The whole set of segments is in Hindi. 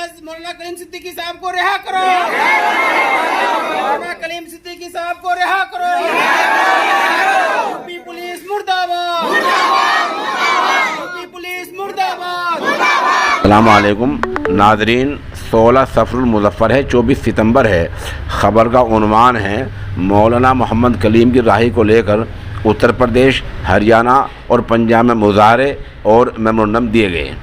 मौलाना कलीम सिद्दीकी साहब को रिहा करो। मौलाना कलीम सिद्दीकी साहब को रिहा करो। यूपी पुलिस मुर्दाबाद। यूपी पुलिस मुर्दाबाद। अस्सलाम वालेकुम नाजरीन, 16 सफरुल मुज़फ़्फ़र है, 24 सितंबर है। ख़बर का उन्वान है मौलाना मोहम्मद कलीम की राही को लेकर उत्तर प्रदेश, हरियाणा और पंजाब में मुज़ाहरे और मेमोरेंडम दिए गए।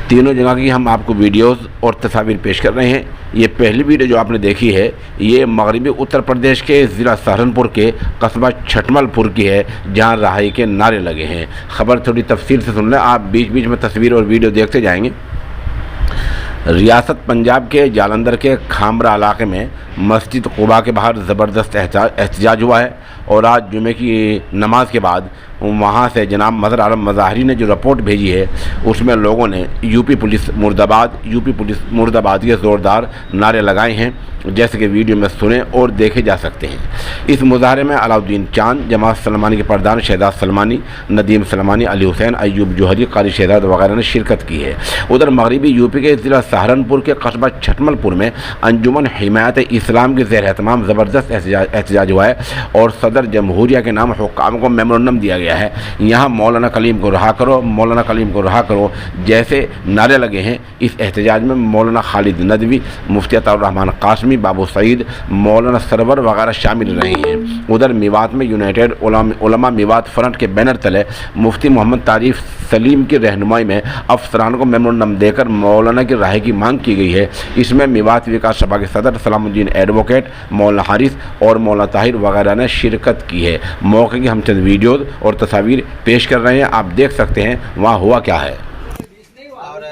तीनों जगह की हम आपको वीडियोस और तस्वीर पेश कर रहे हैं। ये पहली वीडियो जो आपने देखी है ये मगरबी उत्तर प्रदेश के ज़िला सहारनपुर के कस्बा छटमलपुर की है, जहां रहाई के नारे लगे हैं। ख़बर थोड़ी तफसील से सुन लें, आप बीच बीच में तस्वीर और वीडियो देखते जाएंगे। रियासत पंजाब के जालंधर के खामरा इलाके में मस्जिद कुबा के बाहर ज़बरदस्त एहतजाज हुआ है और आज जुमे की नमाज के बाद वहाँ से जनाब मज़हर आलम मज़ाहरी ने जो रिपोर्ट भेजी है उसमें लोगों ने यूपी पुलिस मुर्दाबाद, यूपी पुलिस मुर्दाबाद के ज़ोरदार नारे लगाए हैं, जैसे कि वीडियो में सुने और देखे जा सकते हैं। इस मुजाहरे में अलाउद्दीन चांद, जमात सलमानी के प्रधान शहजाद सलमानी, नदीम सलमानी, अली हुसैन, अयूब जोहरी, कारी शहजाद वगैरह ने शिरकत की है। उधर मगरबी यूपी के ज़िला सहारनपुर के कस्बा छटमलपुर में अंजुमन हिमायत इस्लाम के ज़ेर एहतमाम ज़बरदस्त एहतजाज हुआ है और सदर जमहूरिया के नाम हुक्काम को मेमोरेंडम दिया गया है। यहाँ मौलाना कलीम को रहा करो, मौलाना कलीम को रहा करो जैसे नारे लगे हैं। इस एहतजाज में मौलाना खालिद नदवी, मुफ्ती अताउर रहमान कासमी, बाबू सईद, मौलाना सरवर वगैरह शामिल रहे हैं। उधर मेवात में यूनाइटेड उलमा मेवात फ्रंट के बैनर तले मुफ्ती मोहम्मद तारीफ सलीम की रहनुमाई में अफसरान को मेमोरेंडम देकर मौलाना की राय की मांग की गई है। इसमें मेवात विकास सभा के सदर सलामुद्दीन एडवोकेट, मौलाना हारिस और मौलाना ताहिर वगैरह ने शिरकत की है। मौके की हम चंद वीडियोज़ और तस्वीर पेश कर रहे हैं, आप देख सकते हैं वहाँ हुआ क्या है। और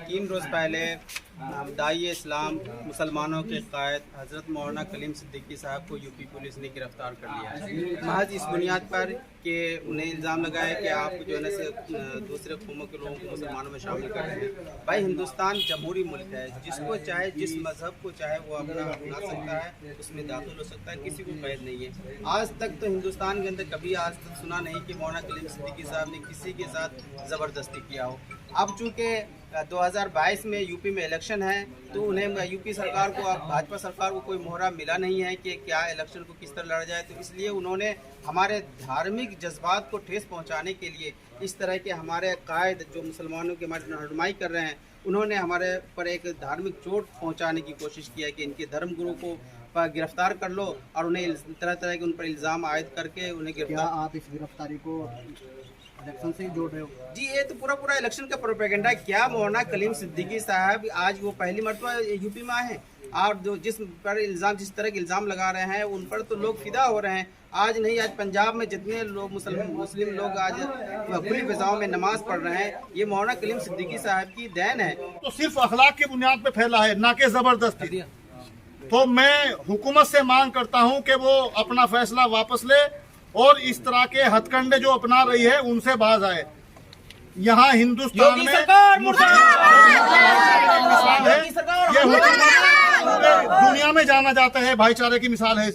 3 रोज़ पहले दाई इस्लाम मुसलमानों के कायद हज़रत मौलाना कलीम सिद्दीकी साहब को यूपी पुलिस ने गिरफ़्तार कर लिया है, महज इस बुनियाद पर कि उन्हें इल्ज़ाम लगाया कि आप जो है ना से दूसरे कौमों के लोगों को मुसलमानों में शामिल कर रहे हैं। भाई हिंदुस्तान जमहूरी मुल्क है, जिसको चाहे जिस मज़हब को चाहे वो अपना अपना सकता है, उसमें दाखिल हो सकता है, किसी को कैद नहीं है। आज तक तो हिंदुस्तान के अंदर कभी आज तक सुना नहीं कि मौलाना कलीम सिद्दीकी साहब ने किसी के साथ ज़बरदस्ती किया हो। अब चूँकि 2022 में यूपी में इलेक्शन है तो उन्हें यूपी सरकार को, भाजपा सरकार को कोई मोहरा मिला नहीं है कि क्या इलेक्शन को किस तरह लड़ा जाए, तो इसलिए उन्होंने हमारे धार्मिक जज्बात को ठेस पहुंचाने के लिए इस तरह के हमारे कायद जो मुसलमानों की हमारी रहनुमाई कर रहे हैं, उन्होंने हमारे पर एक धार्मिक चोट पहुंचाने की कोशिश की है कि इनके धर्मगुरु को गिरफ्तार कर लो और उन्हें तरह तरह के उन पर इल्ज़ाम आयद करके उन्हें गिरफ्तार। क्या आप इस गिरफ्तारी को इलेक्शन से ही जोड़ रहे हो? जी, ये तो पूरा इलेक्शन का प्रोपेगेंडा है। क्या मौलाना कलीम सिद्दीकी साहब आज वो पहली मरतबा यूपी में आए हैं और जो जिस तरह के इल्ज़ाम लगा रहे हैं उन पर तो लोग फिदा हो रहे हैं। आज नहीं, आज पंजाब में जितने लोग मुस्लिम लोग आज खुली फिजाओं में नमाज पढ़ रहे हैं, ये मौलाना कलीम सिद्दीकी साहब की देन है। तो सिर्फ अखलाक की बुनियाद पे फैला है, ना कि जबरदस्ती। तो मैं हुकूमत से मांग करता हूं कि वो अपना फैसला वापस ले और इस तरह के हथकंडे जो अपना रही है उनसे बाज आए। यहाँ हिंदुस्तान में मिसाल है, ये हुकूमत पूरे दुनिया में जाना जाता है, भाईचारे की मिसाल है।